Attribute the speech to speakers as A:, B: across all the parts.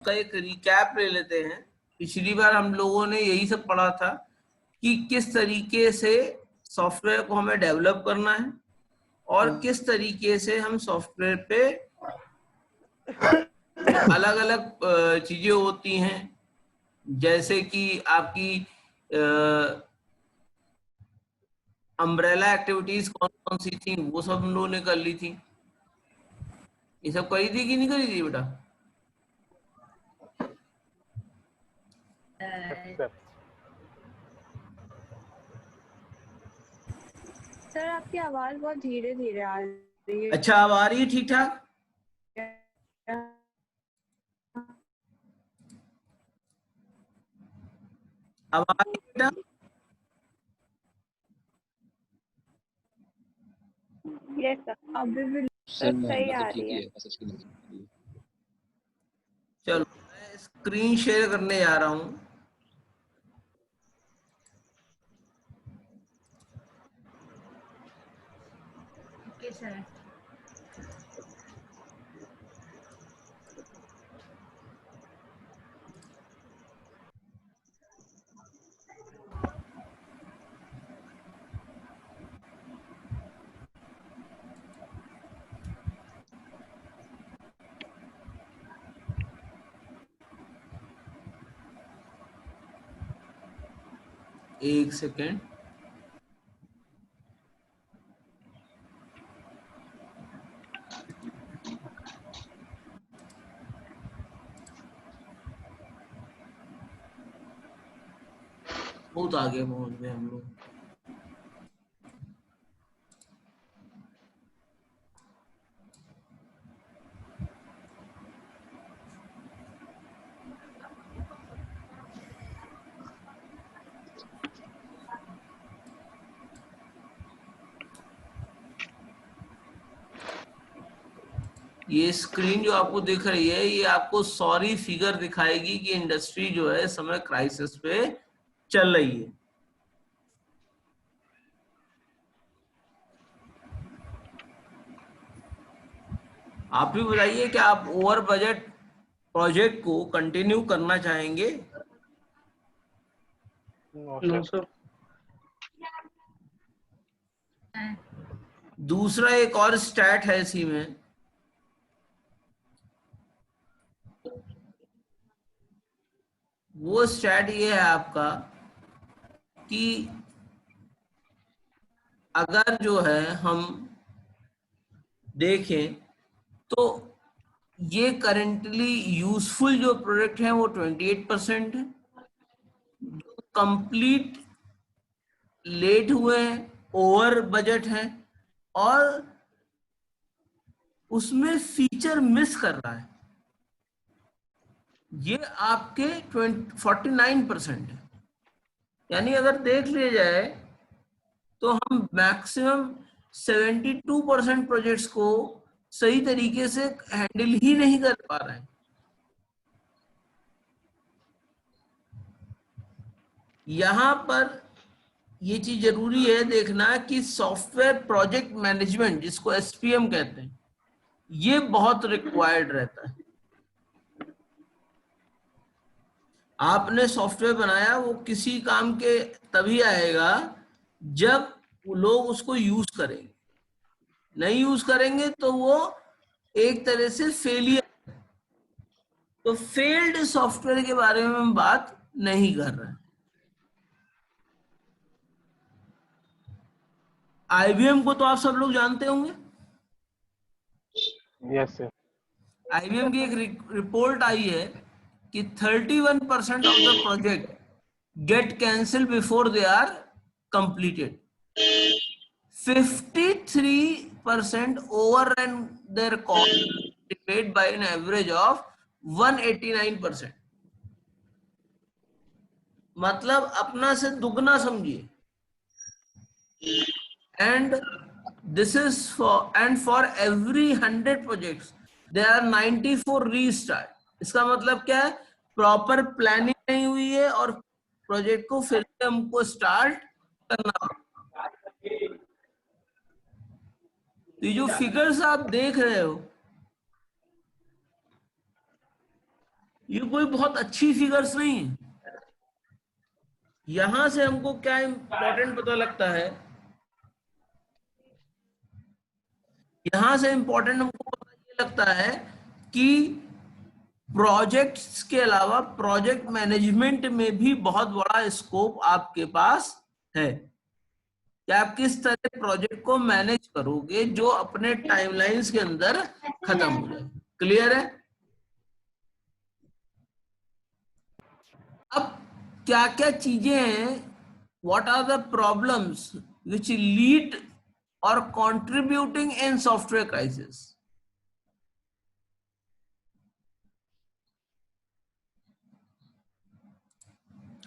A: का एक रिकैप ले लेते हैं। पिछली बार हम लोगों ने यही सब पढ़ा था कि किस तरीके से सॉफ्टवेयर को हमें डेवलप करना है और किस तरीके से हम सॉफ्टवेयर पे अलग अलग चीजें होती हैं, जैसे कि आपकी अम्ब्रेला एक्टिविटीज कौन कौन सी थी, वो सब हम लोगों ने कर ली थी। ये सब करी थी कि नहीं करी थी बेटा?
B: सर आपकी आवाज बहुत धीरे धीरे आ रही है।
A: अच्छा, अब आ रही है ठीक ठाक? अब आ रही है बेटा?
B: यस सर, अभी भी सही आ रही है।
A: चलो मैं स्क्रीन शेयर करने जा रहा हूँ।
B: Okay sir.
A: एक सेकेंड। बहुत आगे पहुंच गए हम लोग। ये स्क्रीन जो आपको दिख रही है, ये आपको सॉरी फिगर दिखाएगी कि इंडस्ट्री जो है समय क्राइसिस पे चल रही है। आप भी बताइए कि आप ओवर बजट प्रोजेक्ट को कंटिन्यू करना चाहेंगे?
C: No sir.
A: दूसरा एक और स्टैट है इसी में, वो स्टैट ये है आपका कि अगर जो है हम देखें तो ये करेंटली यूजफुल जो प्रोडक्ट है वो 28% है, कंप्लीट लेट हुए हैं, ओवर बजट है, और उसमें फीचर मिस कर रहा है, ये आपके 49% है। यानी अगर देख लिया जाए तो हम मैक्सिमम 72% प्रोजेक्ट्स को सही तरीके से हैंडल ही नहीं कर पा रहे हैं। यहां पर ये चीज जरूरी है देखना कि सॉफ्टवेयर प्रोजेक्ट मैनेजमेंट, जिसको एसपीएम कहते हैं, ये बहुत रिक्वायर्ड रहता है। आपने सॉफ्टवेयर बनाया, वो किसी काम के तभी आएगा जब लोग उसको यूज करेंगे। नहीं यूज करेंगे तो वो एक तरह से फेलियर। तो फेल्ड सॉफ्टवेयर के बारे में हम बात नहीं कर रहे हैं। आईबीएम को तो आप सब लोग जानते होंगे।
C: Yes sir.
A: आईबीएम की एक रिपोर्ट आई है कि 31% of the project get cancel before they are completed, 53% overrun their cost paid by an average of 189%। मतलब अपना से दुगना समझिए। And this is for every 100 projects there are 94 restart. इसका मतलब क्या है? प्रॉपर प्लानिंग नहीं हुई है और प्रोजेक्ट को फिर से हमको स्टार्ट करना। तो ये जो फिगर्स आप देख रहे हो, ये कोई बहुत अच्छी फिगर्स नहीं है। यहां से हमको क्या इंपॉर्टेंट पता लगता है, यहां से इंपॉर्टेंट हमको पता ये लगता है कि प्रोजेक्ट्स के अलावा प्रोजेक्ट मैनेजमेंट में भी बहुत बड़ा स्कोप आपके पास है कि आप किस तरह प्रोजेक्ट को मैनेज करोगे जो अपने टाइमलाइंस के अंदर खत्म हो जाए। क्लियर है? अब क्या क्या चीजें हैं, what are the problems which lead और कंट्रीब्यूटिंग इन सॉफ्टवेयर क्राइसिस।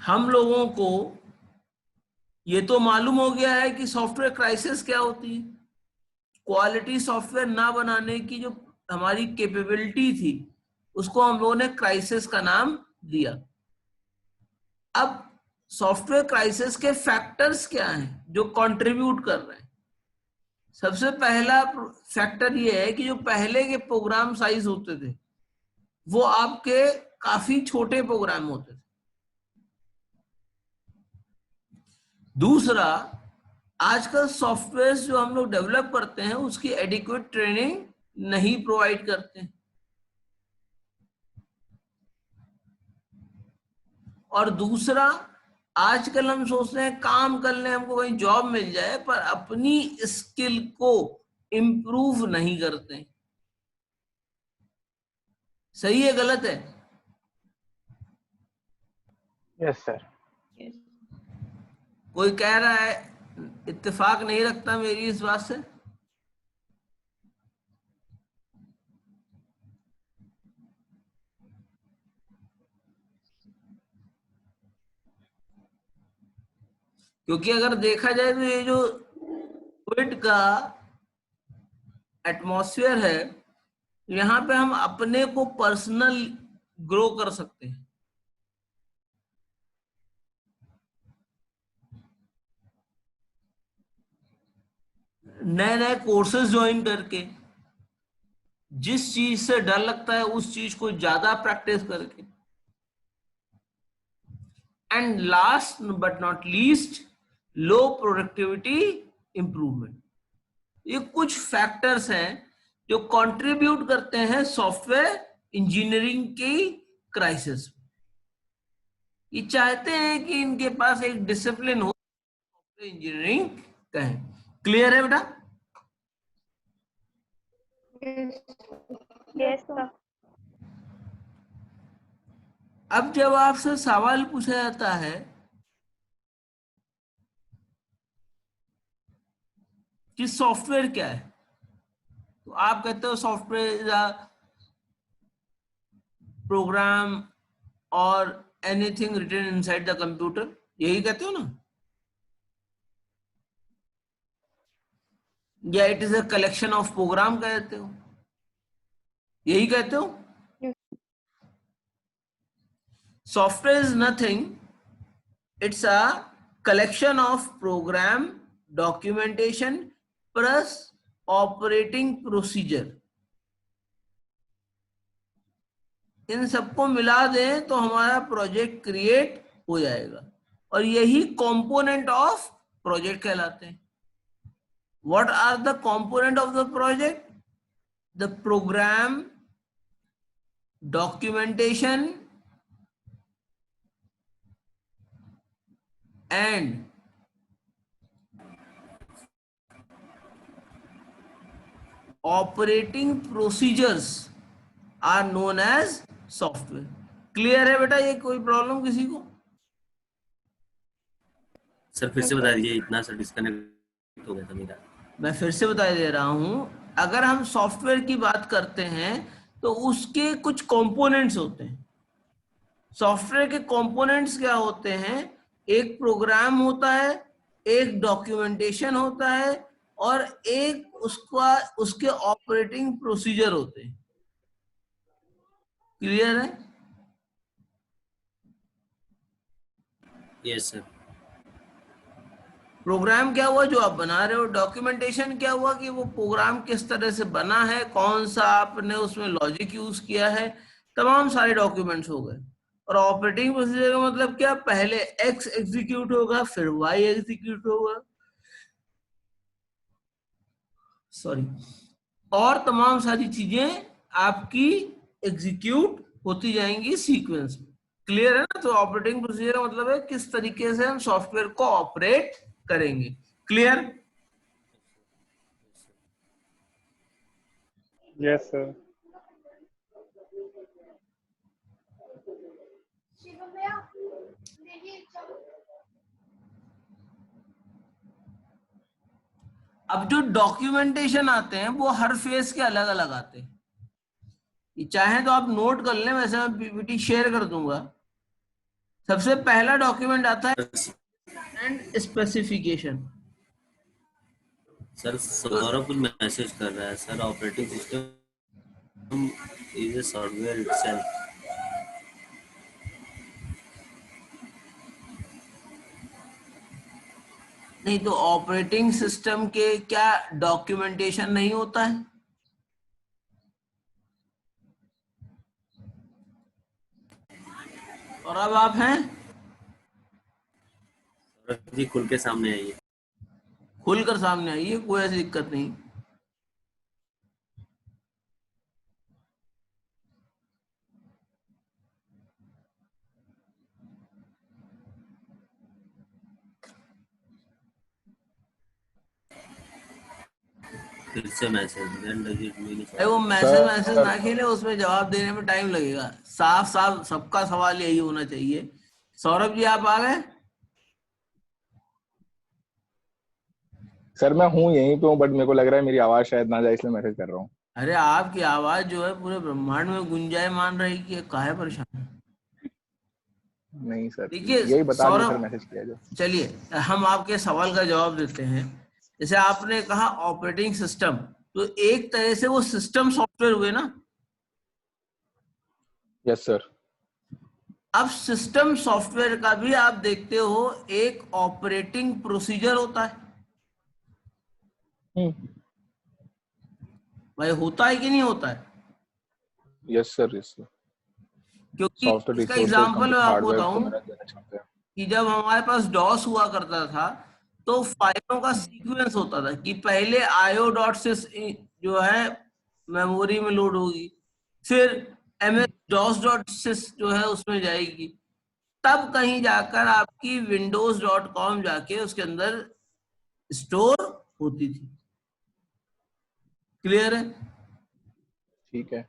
A: हम लोगों को ये तो मालूम हो गया है कि सॉफ्टवेयर क्राइसिस क्या होती है, क्वालिटी सॉफ्टवेयर ना बनाने की जो हमारी कैपेबिलिटी थी उसको हम लोगों ने क्राइसिस का नाम दिया। अब सॉफ्टवेयर क्राइसिस के फैक्टर्स क्या हैं जो कंट्रीब्यूट कर रहे हैं? सबसे पहला फैक्टर ये है कि जो पहले के प्रोग्राम साइज होते थे वो आपके काफी छोटे प्रोग्राम होते थे। दूसरा, आजकल सॉफ्टवेयर जो हम लोग डेवलप करते हैं उसकी एडिक्वेट ट्रेनिंग नहीं प्रोवाइड करते हैं। और दूसरा, आजकल हम सोचते हैं काम कर लें, हमको कहीं जॉब मिल जाए, पर अपनी स्किल को इम्प्रूव नहीं करते। सही है गलत है?
C: Yes sir.
A: कोई कह रहा है इत्तेफाक नहीं रखता मेरी इस बात से? क्योंकि अगर देखा जाए तो ये जो कोविड का एटमॉस्फेयर है, यहाँ पे हम अपने को पर्सनल ग्रो कर सकते हैं। नए नए कोर्सेज ज्वाइन करके, जिस चीज से डर लगता है उस चीज को ज्यादा प्रैक्टिस करके, and last but not least low productivity improvement. ये कुछ फैक्टर्स हैं जो कंट्रीब्यूट करते हैं सॉफ्टवेयर इंजीनियरिंग की क्राइसिस। ये चाहते हैं कि इनके पास एक डिसिप्लिन हो सॉफ्टवेयर इंजीनियरिंग कहें। क्लियर है बेटा?
B: Yes sir.
A: अब जब आपसे सवाल पूछा जाता है कि सॉफ्टवेयर क्या है, तो आप कहते हो सॉफ्टवेयर इज अ प्रोग्राम और anything written inside the computer, यही कहते हो ना? या it is a collection of program कहते हो, यही कहते हो? Software is nothing, it's a collection of program, documentation plus operating procedure. इन सबको मिला दें तो हमारा प्रोजेक्ट क्रिएट हो जाएगा, और यही कंपोनेंट ऑफ प्रोजेक्ट कहलाते हैं। What are the component of the project? The program, documentation and operating procedures are known as software. Clear है बेटा? ये कोई प्रॉब्लम किसी को?
D: सर फिर से बता दीजिए, इतना सर डिस्कनेक्ट हो गया था मेरा।
A: मैं फिर से बता दे रहा हूं, अगर हम सॉफ्टवेयर की बात करते हैं तो उसके कुछ कंपोनेंट्स होते हैं। सॉफ्टवेयर के कंपोनेंट्स क्या होते हैं? एक प्रोग्राम होता है, एक डॉक्यूमेंटेशन होता है, और एक उसके ऑपरेटिंग प्रोसीजर होते हैं। क्लियर है?
D: Yes sir.
A: प्रोग्राम क्या हुआ जो आप बना रहे हो, डॉक्यूमेंटेशन क्या हुआ कि वो प्रोग्राम किस तरह से बना है, कौन सा आपने उसमें लॉजिक यूज किया है, तमाम सारे डॉक्यूमेंट्स हो गए। और ऑपरेटिंग प्रोसीजर का मतलब क्या, पहले एक्स एग्जीक्यूट होगा फिर वाई एग्जीक्यूट होगा, सॉरी, और तमाम सारी चीजें आपकी एग्जीक्यूट होती जाएंगी सीक्वेंस में। क्लियर है ना? तो ऑपरेटिंग प्रोसीजर का मतलब है किस तरीके से हम सॉफ्टवेयर को ऑपरेट करेंगे। क्लियर?
C: Yes sir.
A: अब जो डॉक्यूमेंटेशन आते हैं वो हर फेज के अलग अलग आते हैं। चाहे तो आप नोट कर लें, वैसे मैं पीपीटी शेयर कर दूंगा। सबसे पहला डॉक्यूमेंट आता है एंड स्पेसिफिकेशन।
D: सर सौरभ कुछ मैसेज कर रहा है sir, operating system is a software itself.
A: नहीं तो ऑपरेटिंग सिस्टम के क्या डॉक्यूमेंटेशन नहीं होता है? और अब आप हैं,
D: सौरभ जी खुल के सामने आइए।
A: खुलकर सामने आइए, कोई ऐसी दिक्कत नहीं।
D: फिर से message, then does it mean
A: वो मैसेज
C: सर
A: ना खेले, उसमें जवाब देने में टाइम लगेगा। साफ साफ सबका सवाल यही होना चाहिए। सौरभ जी आप आ गए?
C: सर मैं हूँ यहीं पे हूँ, बट मेरे को लग रहा है मेरी आवाज शायद ना जाए, इसलिए मैसेज कर रहा हूँ।
A: अरे आपकी आवाज जो है पूरे ब्रह्मांड में गुंजायमान रहेगी, काहे परेशान?
C: नहीं सर,
A: देखिए
C: यही बता दिया सर,
A: सौरभ,
C: मैसेज किया जो।
A: चलिए हम आपके सवाल का जवाब देते हैं। जैसे आपने कहा ऑपरेटिंग सिस्टम, तो एक तरह से वो सिस्टम सॉफ्टवेयर हुए ना।
C: Yes sir.
A: अब सिस्टम सॉफ्टवेयर का भी आप देखते हो एक ऑपरेटिंग प्रोसीजर होता है। भाई होता है कि नहीं होता है?
C: Yes sir, yes sir.
A: क्योंकि
C: सॉफ्टवेयर
A: इसका
C: रिसोर्सेज
A: एग्जांपल मैं
C: कंप्यूटर
A: आपको
C: हार्डवेयर
A: बताऊं
C: वगैरह देना चाहते हैं।
A: कि जब हमारे पास डॉस हुआ करता था तो फाइलों का सीक्वेंस होता था कि पहले IO.sys जो है मेमोरी में लोड होगी, फिर MS-DOS.sys जो है उसमें जाएगी, तब कहीं जाकर आपकी Windows.com जाके उसके अंदर स्टोर होती थी। क्लियर है?
C: ठीक है।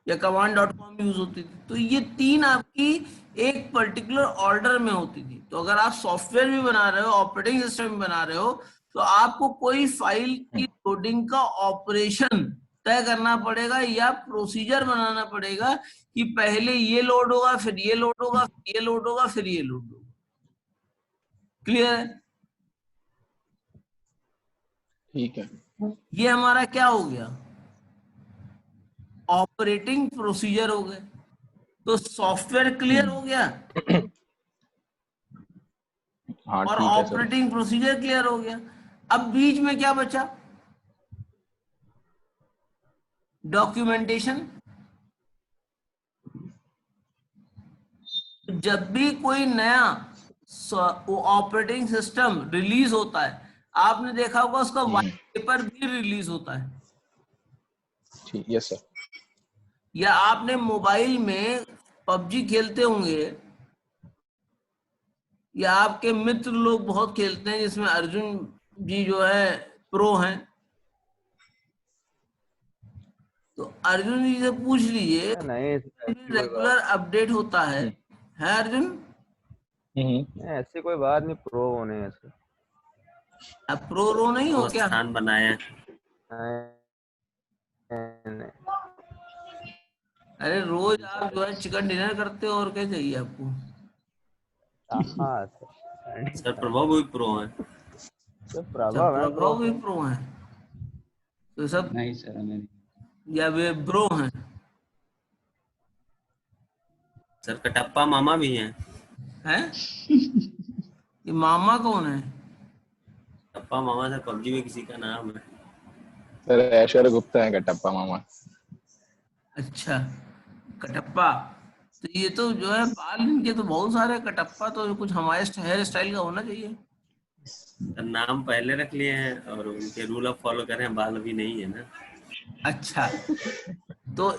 A: या command.com यूज होती थी। तो ये तीन आपकी एक पर्टिकुलर ऑर्डर में होती थी। तो अगर आप सॉफ्टवेयर भी बना रहे हो, ऑपरेटिंग सिस्टम भी बना रहे हो, तो आपको कोई फाइल की लोडिंग का ऑपरेशन तय करना पड़ेगा या प्रोसीजर बनाना पड़ेगा कि पहले ये लोड होगा, फिर ये लोड होगा, फिर ये लोड होगा, फिर ये लोड होगा। क्लियर है?
C: ठीक है।
A: ये हमारा क्या हो गया, ऑपरेटिंग प्रोसीजर हो गए। तो सॉफ्टवेयर क्लियर हो गया
C: हाँ
A: और
C: ठीक है सर।
A: ऑपरेटिंग प्रोसीजर क्लियर हो गया। अब बीच में क्या बचा, डॉक्यूमेंटेशन। जब भी कोई नया ऑपरेटिंग सिस्टम रिलीज होता है, आपने देखा होगा उसका व्हाइट पेपर भी रिलीज होता है।
C: ठीक, यस सर।
A: या आपने मोबाइल में पबजी खेलते होंगे, या आपके मित्र लोग बहुत खेलते हैं, जिसमें अर्जुन जी जो है प्रो हैं। तो अर्जुन जी से पूछ लीजिए,
E: नहीं ऐसी कोई
A: रेगुलर
E: बात
A: अपडेट होता है अर्जुन?
E: नहीं, ऐसी कोई बात नहीं, प्रो होने ऐसे
A: अब प्रो रो नहीं हो
D: वो
A: क्या?
D: स्थान बनाया।
E: नहीं।
A: अरे रोज आप जो है चिकन डिनर करते हो, और क्या चाहिए आपको?
E: हाँ
D: सर प्रभाव भी प्रो है।
E: तो
A: अच्छा,
E: प्रभाव है प्रो
A: प्रभाव भी
E: तो।
A: प्रो हैं तो सब,
F: नहीं सर हमें
A: या वे ब्रो हैं?
D: सर कटप्पा मामा भी हैं।
A: हैं? ये मामा कौन है?
D: कटप्पा मामा सर पबजी में किसी का नाम है।
C: सर ऐश्वर्य गुप्ता है कटप्पा मामा।
A: अच्छा, कटप्पा, तो ये तो जो है बाल इनके तो बहुत सारे, कटप्पा तो कुछ हमारे हेयर स्टाइल का होना चाहिए।
D: नाम पहले रख लिए हैं और उनके रूल ऑफ फॉलो कर रहे हैं, बाल अभी नहीं है ना।
A: अच्छा, तो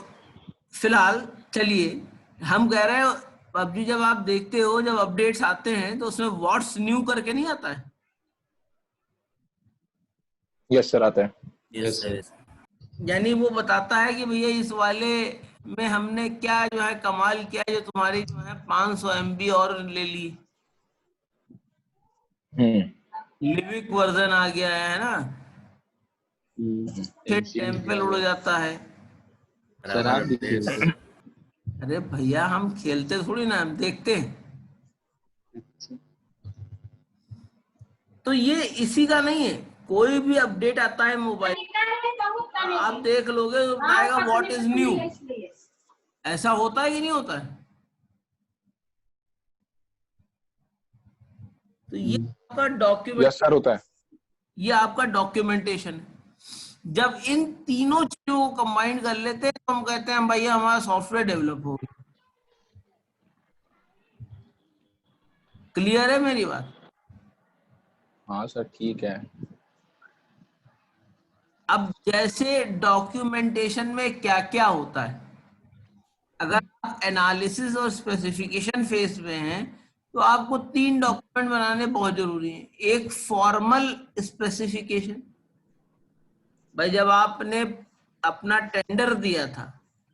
A: फिलहाल चलिए हम कह रहे हैं पबजी जब आप देखते हो, जब अपडेट्स आते हैं तो उसमें व्हाट्स न्यू करके नहीं आता है?
C: यस सर, आता है।
D: Yes sir.
A: यानी वो बताता है कि भैया इस वाले में हमने क्या जो है कमाल किया, जो तुम्हारी जो है 500 MB और ले ली, लिविक वर्जन आ गया है ना, फिर टेम्पल उड़ जाता है।
F: सर आप भी खेलते हैं?
A: अरे भैया हम खेलते थोड़ी ना, हम देखते हैं। तो ये इसी का नहीं है, कोई भी अपडेट आता है मोबाइल, आप देख लोगे तो बताएगा व्हाट इज न्यू। ऐसा होता है कि नहीं होता है? तो ये आपका डॉक्यूमेंट,
C: यस सर, होता है।
A: ये आपका डॉक्यूमेंटेशन है। जब इन तीनों चीजों को कंबाइन कर लेते हैं तो हम कहते हैं भैया हमारा सॉफ्टवेयर डेवलप हो गया। क्लियर है मेरी बात?
C: हाँ सर, ठीक है।
A: अब जैसे डॉक्यूमेंटेशन में क्या क्या होता है, अगर आप एनालिसिस और स्पेसिफिकेशन फेज में हैं तो आपको 3 डॉक्यूमेंट बनाने बहुत जरूरी है। एक फॉर्मल स्पेसिफिकेशन, भाई जब आपने अपना टेंडर दिया था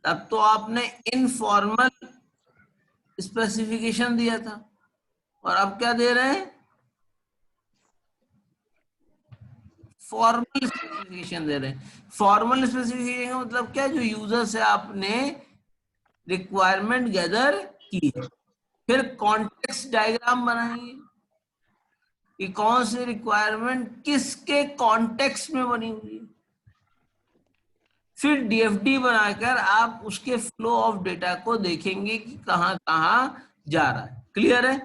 A: तब तो आपने इनफॉर्मल स्पेसिफिकेशन दिया था, और अब क्या दे रहे हैं? फॉर्मल स्पेसिफिकेशन दे रहे हैं। फॉर्मल स्पेसिफिकेशन का मतलब क्या? जो यूजर से आपने रिक्वायरमेंट गैदर की है, फिर कॉन्टेक्स्ट डायग्राम बनाएंगे कि कौन सी रिक्वायरमेंट किसके कॉन्टेक्स्ट में बनी हुई है, फिर डीएफडी बनाकर आप उसके फ्लो ऑफ डेटा को देखेंगे कि कहां कहां जा रहा है। क्लियर है?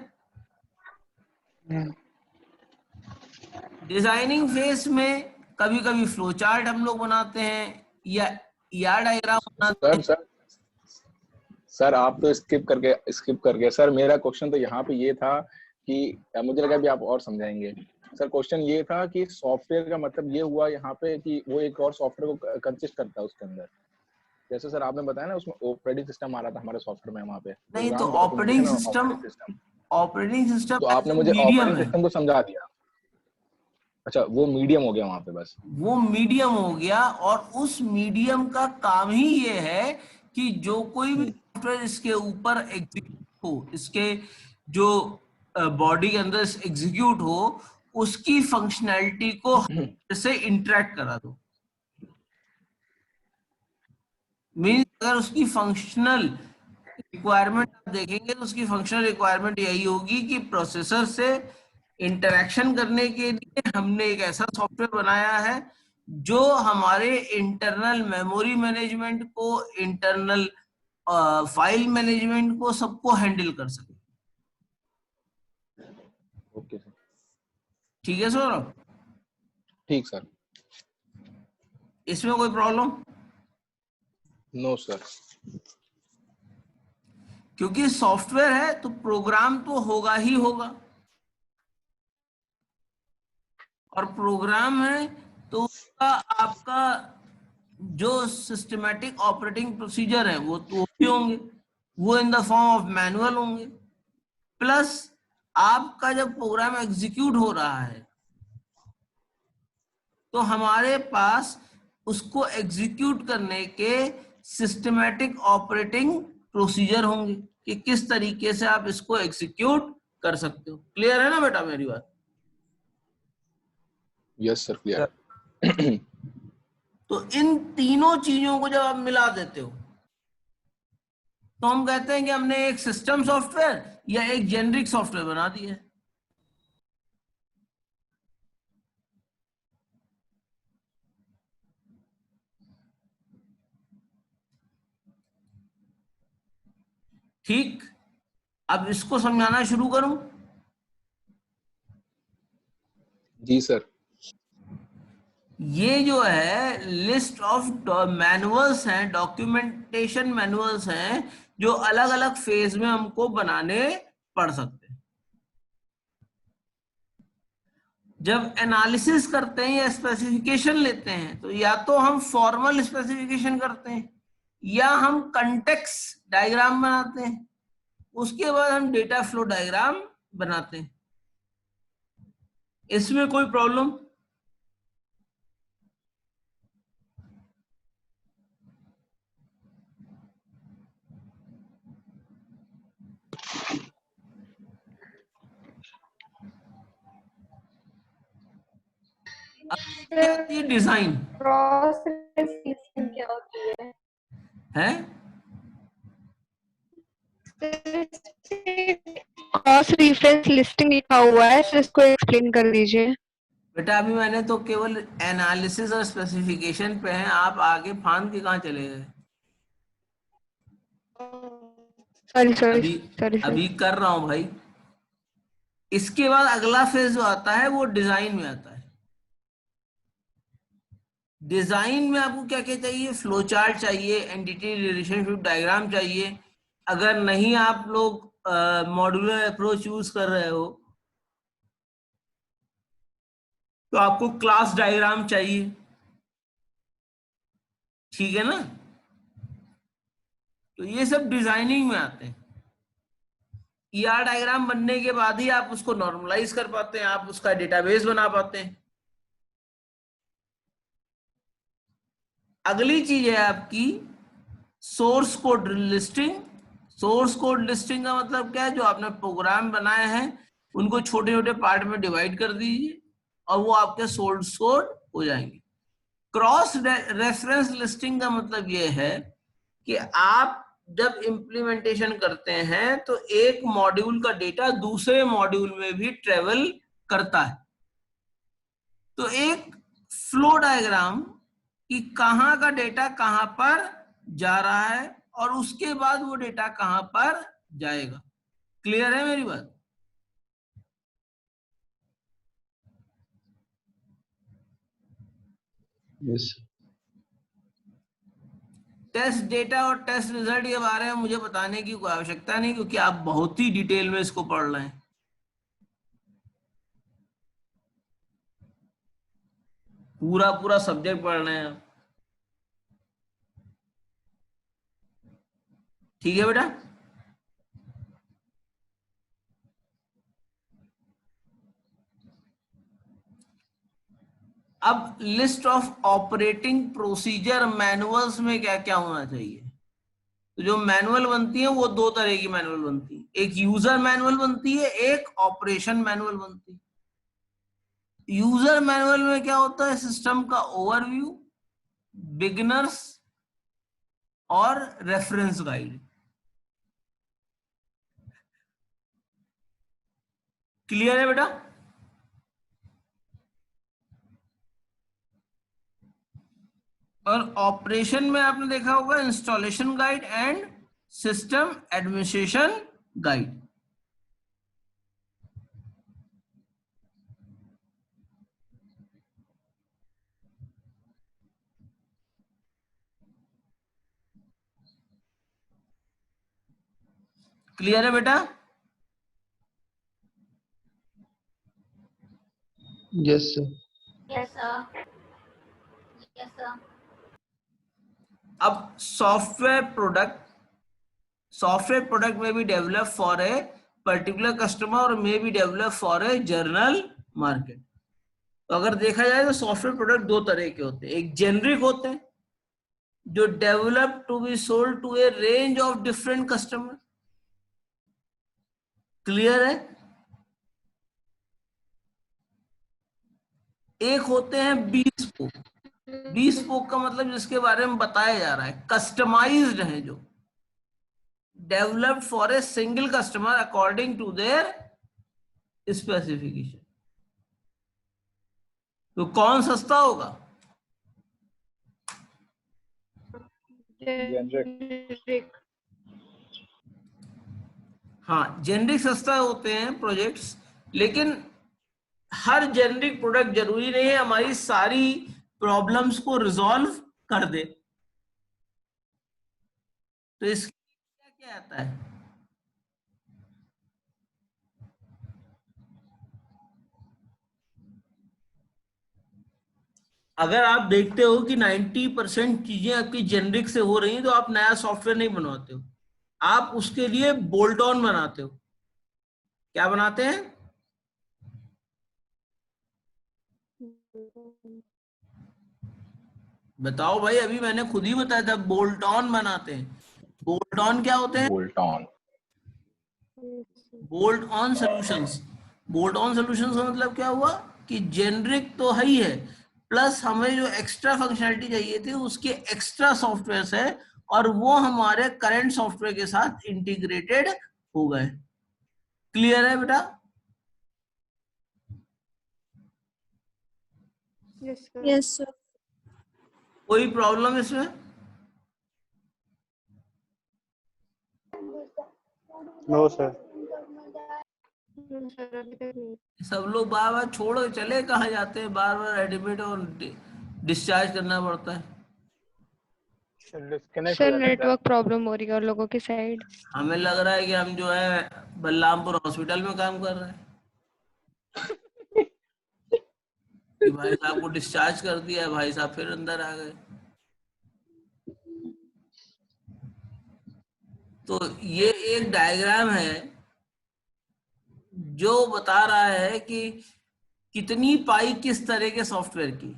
A: डिजाइनिंग फेज में कभी कभी फ्लो चार्ट हम लोग बनाते हैं या ईआर डायग्राम बनाते हैं।
C: सर सर आप तो स्किप करके सर, मेरा क्वेश्चन तो यहाँ पे ये था कि मुझे लगा भी आप और समझाएंगे। सर क्वेश्चन ये था कि सॉफ्टवेयर का मतलब ये हुआ यहाँ पे कि वो एक और सॉफ्टवेयर को कंसिस्ट करता है उसके अंदर। जैसे सर आपने बताया ना, उसमें ऑपरेटिंग सिस्टम आ रहा था हमारे सॉफ्टवेयर में, वहाँ पे
A: नहीं तो
C: program
A: operating
C: documentation
A: system, operating system
C: तो आपने मुझे
A: मीडियम
C: ऑपरेटिंग
A: है,
C: सिस्टम को समझा दिया। अच्छा, वो मीडियम हो गया वहाँ पे बस।
A: वो मीडियम हो गया, और उस मीडियम का काम ही ये है कि जो कोई भी सॉफ्टवेयर इसके ऊपर एग्जीक्यूट हो, इसके जो बॉडी के अंदर एग्जीक्यूट हो, उसकी फंक्शनैलिटी को से इंटरेक्ट करा दो। मीन्स अगर उसकी फंक्शनल रिक्वायरमेंट आप देखेंगे तो उसकी फंक्शनल रिक्वायरमेंट यही होगी कि प्रोसेसर से इंटरेक्शन करने के लिए हमने एक ऐसा सॉफ्टवेयर बनाया है जो हमारे इंटरनल मेमोरी मैनेजमेंट को, इंटरनल फाइल मैनेजमेंट को, सबको हैंडल कर सके।
C: Okay sir.
A: ठीक है सौरभ?
C: ठीक सर।
A: इसमें कोई प्रॉब्लम?
C: No sir.
A: क्योंकि सॉफ्टवेयर है तो प्रोग्राम तो होगा ही होगा, और प्रोग्राम है तो उसका आपका जो सिस्टमैटिक ऑपरेटिंग प्रोसीजर है वो तो भी होंगे, वो in the form of manual होंगे। प्लस आपका जब प्रोग्राम एग्जीक्यूट हो रहा है तो हमारे पास उसको एग्जीक्यूट करने के सिस्टमैटिक ऑपरेटिंग प्रोसीजर होंगे कि किस तरीके से आप इसको एग्जीक्यूट कर सकते हो। क्लियर है ना बेटा मेरी बात?
C: Yes sir, clear.
A: तो इन तीनों चीजों को जब आप मिला देते हो तो हम कहते हैं कि हमने एक सिस्टम सॉफ्टवेयर या एक जेनरिक सॉफ्टवेयर बना दिया है। ठीक, अब इसको समझाना शुरू करूं?
C: जी सर।
A: ये जो है लिस्ट ऑफ मैनुअल्स हैं, डॉक्यूमेंटेशन मैनुअल्स हैं, जो अलग अलग फेज में हमको बनाने पड़ सकते हैं। जब एनालिसिस करते हैं या स्पेसिफिकेशन लेते हैं तो या तो हम फॉर्मल स्पेसिफिकेशन करते हैं या हम कंटेक्स्ट डायग्राम बनाते हैं, उसके बाद हम डेटा फ्लो डायग्राम बनाते हैं। इसमें कोई प्रॉब्लम? डिजाइन
B: क्रॉस रेफरेंस क्या होती
A: है?
B: क्रॉस रेफरेंस लिस्टिंग लिखा हुआ है, तो इसको एक्सप्लेन कर दीजिए।
A: बेटा अभी मैंने तो केवल एनालिसिस और स्पेसिफिकेशन पे हैं, आप आगे फांद के कहाँ चले गए? अभी कर रहा हूं भाई। इसके बाद अगला फेज जो आता है वो डिजाइन में आता है। डिजाइन में आपको क्या क्या चाहिए? फ्लो चार्ट चाहिए, एंटिटी रिलेशनशिप डायग्राम चाहिए। अगर नहीं आप लोग मॉड्यूलर अप्रोच यूज कर रहे हो तो आपको क्लास डायग्राम चाहिए, ठीक है ना? तो ये सब डिजाइनिंग में आते हैं। ईआर डायग्राम बनने के बाद ही आप उसको नॉर्मलाइज कर पाते हैं, आप उसका डेटाबेस बना पाते हैं। अगली चीज है आपकी source code listing. Source code listing का मतलब क्या है? जो आपने प्रोग्राम बनाए हैं उनको छोटे छोटे पार्ट में डिवाइड कर दीजिए और वो आपके सोर्स कोड हो जाएंगे। क्रॉस रेफरेंस लिस्टिंग का मतलब ये है कि आप जब इम्प्लीमेंटेशन करते हैं तो एक मॉड्यूल का डेटा दूसरे मॉड्यूल में भी ट्रेवल करता है। तो एक फ्लो डायग्राम कि कहाँ का डेटा कहाँ पर जा रहा है और उसके बाद वो डेटा कहाँ पर जाएगा। क्लियर है मेरी बात?
F: यस।
A: टेस्ट डेटा और टेस्ट रिजल्ट के बारे में मुझे बताने की कोई आवश्यकता नहीं, क्योंकि आप बहुत ही डिटेल में इसको पढ़ रहे हैं। पूरा पूरा सब्जेक्ट पढ़ रहे हैं, ठीक है बेटा? अब list of operating procedure manuals में क्या क्या होना चाहिए? तो जो मैनुअल बनती है वो दो तरह की मैनुअल बनती है, एक यूजर मैनुअल बनती है, एक ऑपरेशन मैनुअल बनती है। यूजर मैनुअल में क्या होता है? सिस्टम का ओवरव्यू, बिगिनर्स और रेफरेंस गाइड। क्लियर है बेटा? और ऑपरेशन में आपने देखा होगा installation guide and system administration guide. Clear है बेटा?
F: Yes sir.
B: Yes sir. Yes sir.
A: अब सॉफ्टवेयर प्रोडक्ट में भी develop for a particular customer और may be develop for a general market. तो अगर देखा जाए तो सॉफ्टवेयर प्रोडक्ट दो तरह के होते हैं, एक जेनरिक होते हैं जो develop to be sold to a range of different customer. Clear है? एक होते हैं bespoke का मतलब जिसके बारे में बताया जा रहा है, कस्टमाइज्ड है, जो developed for a single customer according to their specification. तो कौन सस्ता होगा?
B: जेनरिक।
A: हाँ, जेनरिक सस्ता होते हैं प्रोजेक्ट्स, लेकिन हर जेनरिक प्रोडक्ट जरूरी नहीं है हमारी सारी प्रॉब्लम्स को रिजॉल्व कर दे। तो इसके क्या क्या आता है? अगर आप देखते हो कि 90% चीजें आपकी जेनरिक से हो रही हैं, तो आप नया सॉफ्टवेयर नहीं बनवाते हो, आप उसके लिए बोल्ट ऑन बनाते हो। क्या बनाते हैं? बताओ भाई, अभी मैंने खुद ही बताया था, बोल्ट ऑन बनाते हैं। बोल्ट ऑन क्या होते हैं?
C: Bolt on.
A: Bolt on solutions. Bolt on solutions का मतलब क्या हुआ कि जेनरिक तो है ही है, प्लस हमें जो एक्स्ट्रा फंक्शनैलिटी चाहिए थी उसके एक्स्ट्रा सॉफ्टवेयर्स है, और वो हमारे करंट सॉफ्टवेयर के साथ इंटीग्रेटेड हो गए। क्लियर है बेटा?
B: Yes sir.
A: कोई प्रॉब्लम इसमें?
E: No sir.
B: सर अभी तक नहीं।
A: सब लोग बार बार छोड़ के चले कहाँ जाते हैं, बार बार एडमिट और डिस्चार्ज करना पड़ता है।
E: डिस्कनेक्ट हो
B: सर
E: जाता है।
B: नेटवर्क प्रॉब्लम हो रही है और लोगों की साइड।
A: हमें लग रहा है कि हम जो है बलरामपुर हॉस्पिटल में काम कर रहे हैं, कि भाई साहब को डिस्चार्ज कर दिया, भाई साहब फिर अंदर आ गए। तो ये एक डायग्राम है जो बता रहा है कि कितनी पाई किस तरह के सॉफ्टवेयर की।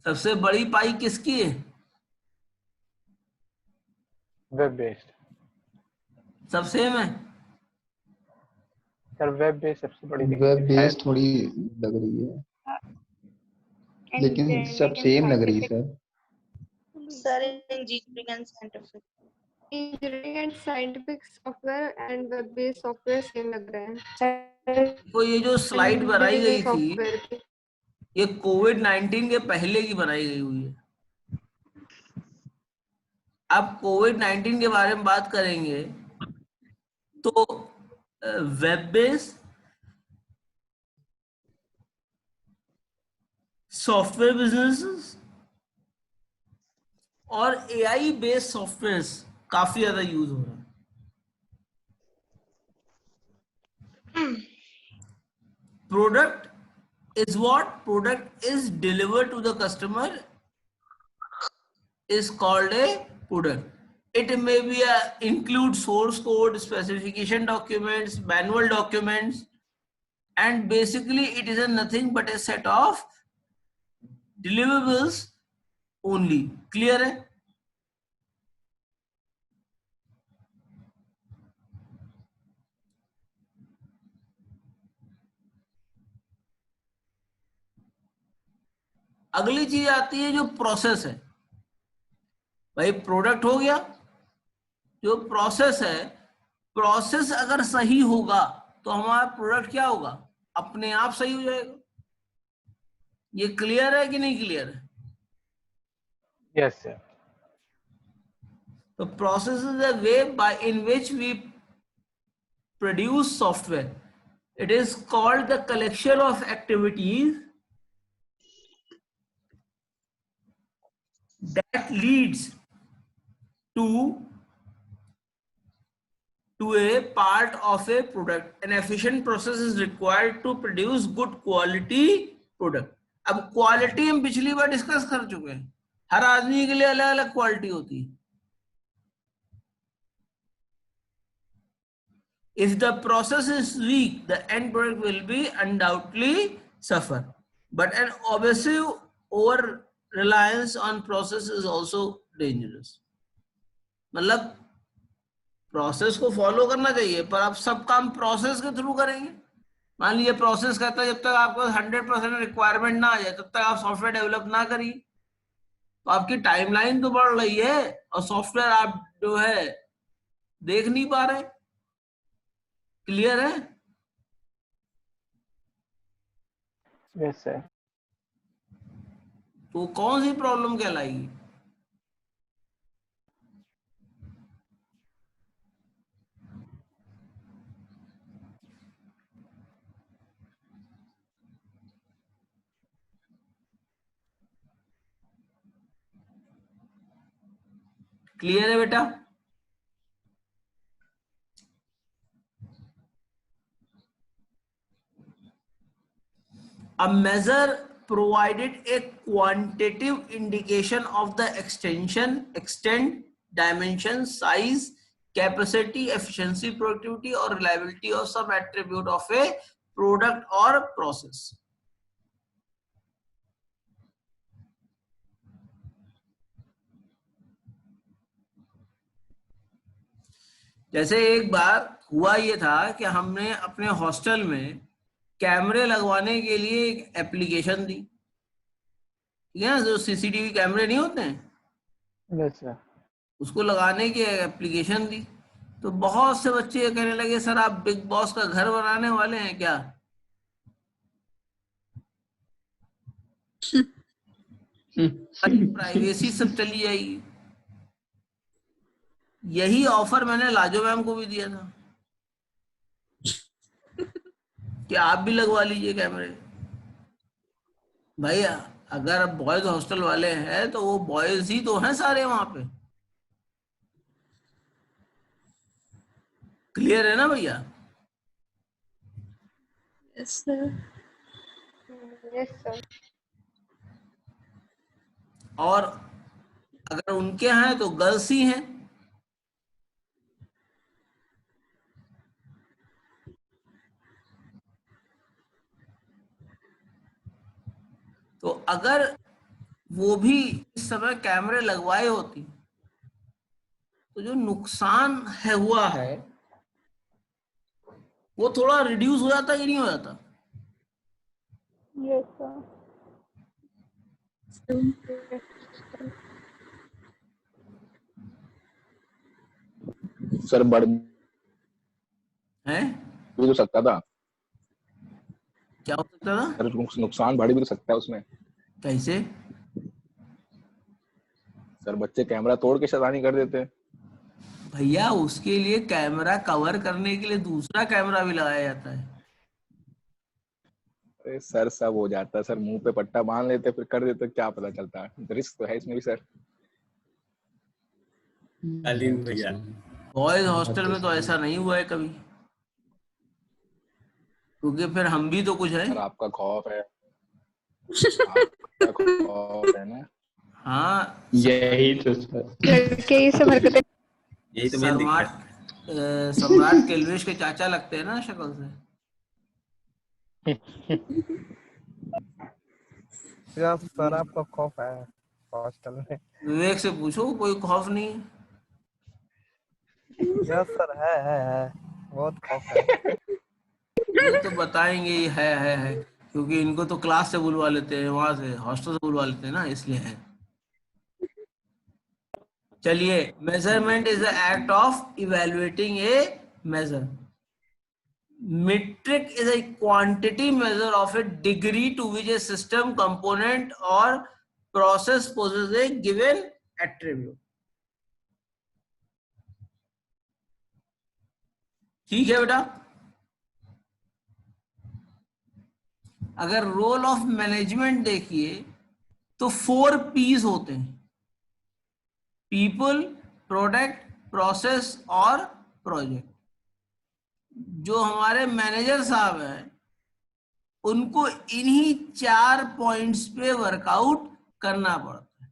A: सबसे बड़ी पाई किसकी है?
E: Web based.
A: सब सेम है?
E: सर वेब बेस्ड सबसे बड़ी दिखती
F: वेब
E: है
F: बेस
E: शायद।
F: थोड़ी लग रही है, लेकिन सब सेम लग रही है sir.
G: Sir engineering and scientific.
B: Engineering and scientific software and web based software same लग रहे हैं।
A: तो ये जो स्लाइड बनाई
B: इंडिविजुअल
A: गई थी,
B: सॉफ्टवेयर की।
A: ये कोविड-19 के पहले की बनाई गई हुई है। अब कोविड-19 के बारे में बात करेंगे तो वेब बेस्ड सॉफ्टवेयर बिजनेसेस और एआई बेस्ड सॉफ्टवेयर्स काफी ज्यादा यूज हो रहा है। Product is what? Product is delivered to the customer is called a product. It may be include source code, specification documents, manual documents, and basically it is nothing but a set of deliverables only. Clear है? अगली चीज आती है जो process है। भाई product हो गया, जो प्रोसेस है, प्रोसेस अगर सही होगा तो हमारा प्रोडक्ट क्या होगा? अपने आप सही हो जाएगा। ये क्लियर है कि नहीं क्लियर है?
E: Yes sir.
A: तो process is a way by in which we produce software. It is called the collection of activities that leads to a part of a product. An efficient process is required to produce good quality product. अब quality हम पिछली बार discuss कर चुके हैं, हर आदमी के लिए अलग अलग क्वालिटी होती है। If the process is weak, the end product will be undoubtedly suffer. But an obsessive over reliance on process is also dangerous. मतलब प्रोसेस को फॉलो करना चाहिए, पर आप सब काम प्रोसेस के थ्रू करेंगे। मान लीजिए प्रोसेस कहता है जब तक आपको 100% रिक्वायरमेंट ना आ जाए तब तक आप सॉफ्टवेयर डेवलप ना करिए, तो आपकी टाइमलाइन तो बढ़ रही है और सॉफ्टवेयर आप जो है देख नहीं पा रहे। क्लियर है?
E: Yes sir.
A: तो कौन सी प्रॉब्लम कहलाएगी? क्लियर है बेटा? A measure provided a quantitative indication of the extent, dimension, size, capacity, efficiency, productivity, or reliability of some attribute of a product or process. जैसे एक बार हुआ ये था कि हमने अपने हॉस्टल में कैमरे लगवाने के लिए एक एप्लीकेशन दी, ठीक है ना, जो सीसीटीवी कैमरे नहीं होते हैं,
E: यस सर।
A: उसको लगाने की एप्लीकेशन दी। तो बहुत से बच्चे ये कहने लगे सर आप बिग बॉस का घर बनाने वाले हैं क्या? प्राइवेसी सब चली जाएगी। यही ऑफर मैंने लाजो मैम को भी दिया था कि आप भी लगवा लीजिए कैमरे। भाई अगर बॉयज हॉस्टल वाले हैं तो वो बॉयज ही तो हैं सारे वहां पे। क्लियर है ना भैया?
G: Yes, sir.
B: Yes, sir.
A: और अगर उनके हैं तो गर्ल्स ही हैं। तो अगर वो भी इस समय कैमरे लगवाए होती तो जो नुकसान है हुआ है वो थोड़ा रिड्यूस हो जाता कि नहीं हो जाता?
B: Yes, sir.
C: सर बढ़
A: है
C: भी तो सकता था
A: क्या हो सकता था?
C: सर, नुकसान बढ़ भी तो सकता है उसमें।
A: कैसे?
C: सर बच्चे कैमरा तोड़ के शैतानी कर देते।
A: भैया उसके लिए कैमरा कवर करने के लिए दूसरा कैमरा भी लगाया जाता है।
C: अरे सर सब हो जाता है सर, मुंह पे पट्टा बांध लेते फिर कर देते, क्या पता चलता है। रिस्क तो है इसमें भी सर।
D: भैया
A: बॉयज हॉस्टल में तो ऐसा नहीं हुआ है कभी, क्योंकि फिर हम भी तो कुछ है।
C: सर आपका खौफ है, आपका खौफ है ना।
A: हाँ
F: यही तो सर।
B: लड़के ये सब हरकतें
D: यही तो मेन दिक्कत।
A: सम्राट केल्विश के चाचा लगते हैं ना शक्ल से।
E: यस सर, आपका खौफ है हॉस्टल में।
A: विवेक से पूछो, कोई खौफ नहीं है।
E: यस सर, है बहुत खौफ है।
A: ये तो बताएंगे ही है, क्योंकि इनको तो क्लास से बुलवा लेते हैं, वहां से हॉस्टल से बुलवा लेते हैं ना, इसलिए है। चलिए, measurement is the act of evaluating a measure. Metric is a quantity measure of a degree to which a system, component or process possesses a given attribute. ठीक है बेटा? अगर रोल ऑफ मैनेजमेंट देखिए तो 4 P's होते हैं: people, product, process और project. जो हमारे मैनेजर साहब हैं उनको इन्हीं 4 पॉइंट्स पे वर्कआउट करना पड़ता है।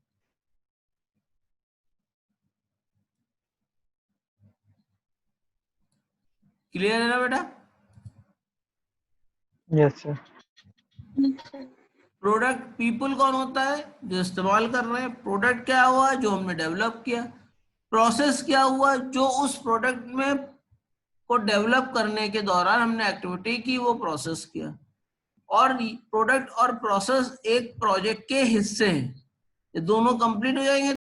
A: क्लियर है ना बेटा?
E: Yes sir.
A: प्रोडक्ट, पीपल कौन होता है? जो इस्तेमाल कर रहे हैं। प्रोडक्ट क्या हुआ? जो हमने डेवलप किया। प्रोसेस क्या हुआ? जो उस प्रोडक्ट में को डेवलप करने के दौरान हमने एक्टिविटी की, वो प्रोसेस किया। और प्रोडक्ट और प्रोसेस एक प्रोजेक्ट के हिस्से हैं। ये दोनों कंप्लीट हो जाएंगे